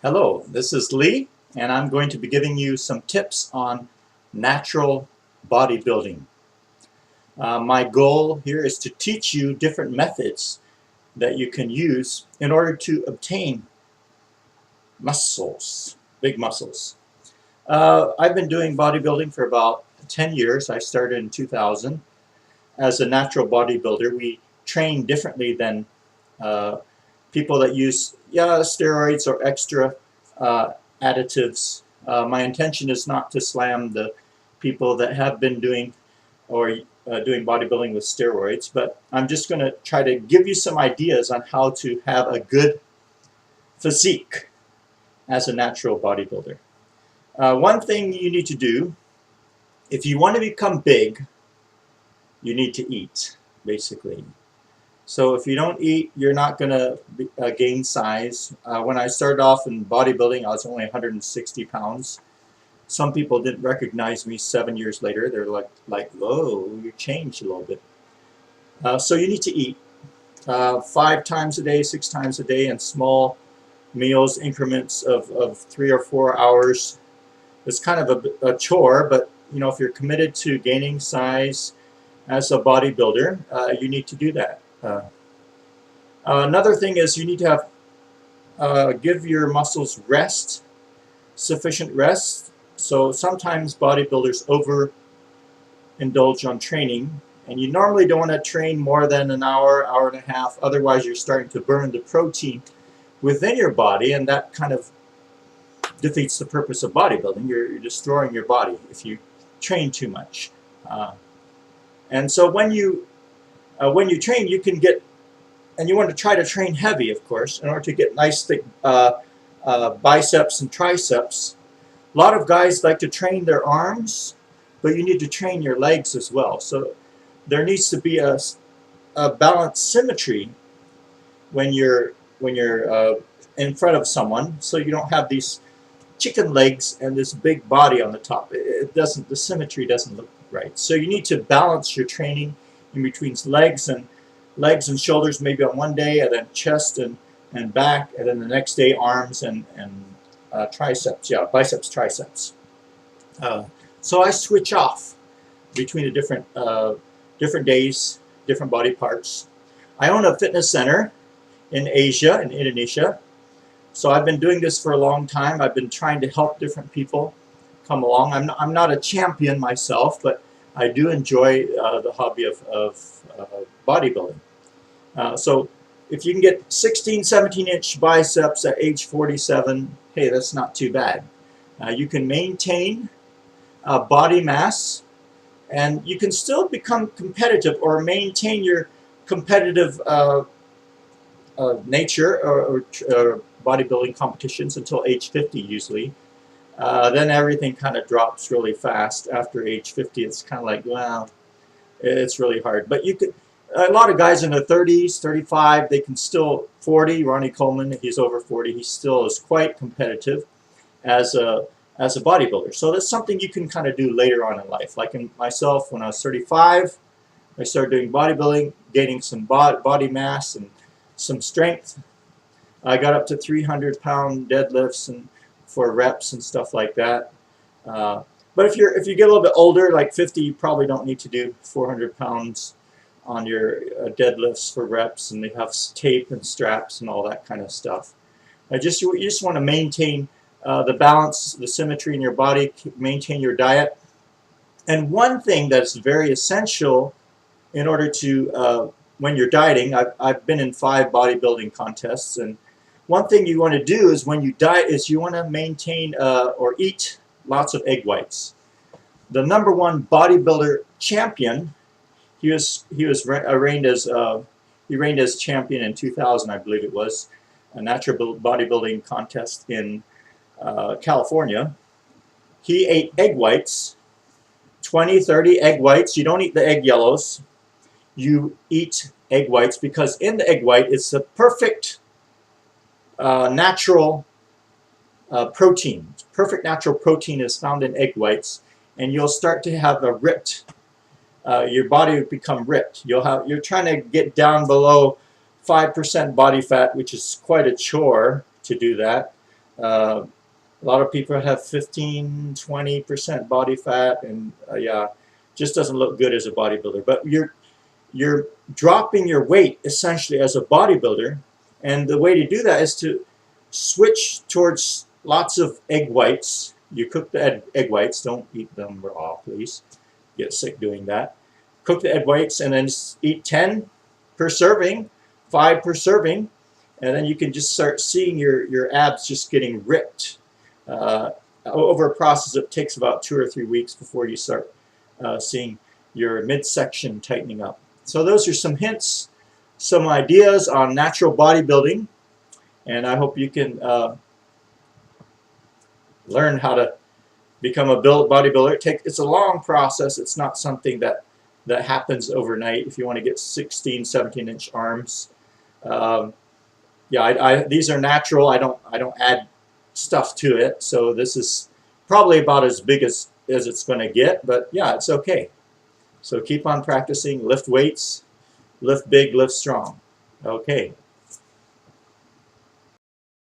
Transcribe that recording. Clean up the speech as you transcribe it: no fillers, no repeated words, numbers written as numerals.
Hello, this is Lee, and I'm going to be giving you some tips on natural bodybuilding. My goal here is to teach you different methods that you can use in order to obtain muscles, big muscles. I've been doing bodybuilding for about 10 years. I started in 2000. As a natural bodybuilder, we train differently than uh, people that use steroids or extra uh, additives. My intention is not to slam the people that have been doing or doing bodybuilding with steroids, but I'm just going to try to give you some ideas on how to have a good physique as a natural bodybuilder. One thing you need to do, if you want to become big, you need to eat, basically. So if you don't eat, you're not going to gain size. When I started off in bodybuilding, I was only 160 pounds. Some people didn't recognize me 7 years later. They're like, "Whoa, you changed a little bit." So you need to eat 5 times a day, 6 times a day, in small meals, increments of 3 or 4 hours. It's kind of a chore, but if you're committed to gaining size as a bodybuilder, you need to do that. Another thing is you need to give your muscles rest, sufficient rest. So sometimes bodybuilders overindulge on training, and you normally don't want to train more than an hour, hour and a half. Otherwise, you're starting to burn the protein within your body, and that kind of defeats the purpose of bodybuilding. You're destroying your body if you train too much. And so when you train, you can get, and you want to try to train heavy, of course, in order to get nice thick biceps and triceps. A lot of guys like to train their arms, but you need to train your legs as well. So there needs to be a balanced symmetry when you're in front of someone, so you don't have these chicken legs and this big body on the top. The symmetry doesn't look right. So you need to balance your training in between legs and shoulders, maybe on one day, and then chest and back, and then the next day arms and triceps. Yeah, biceps, triceps. So I switch off between the different days, different body parts. I own a fitness center in Asia, in Indonesia. So I've been doing this for a long time. I've been trying to help different people come along. I'm not a champion myself, but I do enjoy the hobby of bodybuilding. So if you can get 16, 17-inch biceps at age 47, hey, that's not too bad. You can maintain body mass, and you can still become competitive or maintain your competitive nature or bodybuilding competitions until age 50 usually. Then everything kind of drops really fast after age 50. It's kind of like, wow, it's really hard. But you could, a lot of guys in their 30s, 35, they can still, 40, Ronnie Coleman, he's over 40, he still is quite competitive as a bodybuilder. So that's something you can kind of do later on in life. Like in myself, when I was 35, I started doing bodybuilding, gaining some body mass and some strength. I got up to 300-pound deadlifts and for reps and stuff like that. But if you get a little bit older, like 50, you probably don't need to do 400 pounds on your deadlifts for reps, and they have tape and straps and all that kind of stuff. You just want to maintain the balance, the symmetry in your body, maintain your diet. And one thing that's very essential in order to, when you're dieting, I've been in 5 bodybuilding contests, and one thing you want to do is when you diet is you want to maintain or eat lots of egg whites. The #1 bodybuilder champion, he reigned as champion in 2000, I believe it was, a natural bodybuilding contest in California. He ate egg whites, 20, 30 egg whites. You don't eat the egg yellows. You eat egg whites because in the egg white it's the perfect natural protein. Perfect natural protein is found in egg whites, and you'll start to have a ripped. Your body will become ripped. You're trying to get down below 5% body fat, which is quite a chore to do that. A lot of people have 15–20% body fat, and yeah, just doesn't look good as a bodybuilder. But you're dropping your weight essentially as a bodybuilder, and the way to do that is to switch towards lots of egg whites. You cook the egg whites, don't eat them raw, please. Get sick doing that. Cook the egg whites and then eat 10 per serving, 5 per serving, and then you can just start seeing your abs just getting ripped. Over a process that takes about 2 or 3 weeks before you start seeing your midsection tightening up. So those are some hints, some ideas on natural bodybuilding, and I hope you can learn how to become a bodybuilder. It's a long process. It's not something that happens overnight. If you want to get 16, 17-inch arms, yeah, these are natural. I don't add stuff to it, so this is probably about as big as it's going to get. But yeah, it's okay. So keep on practicing. Lift weights, lift big, lift strong. Okay.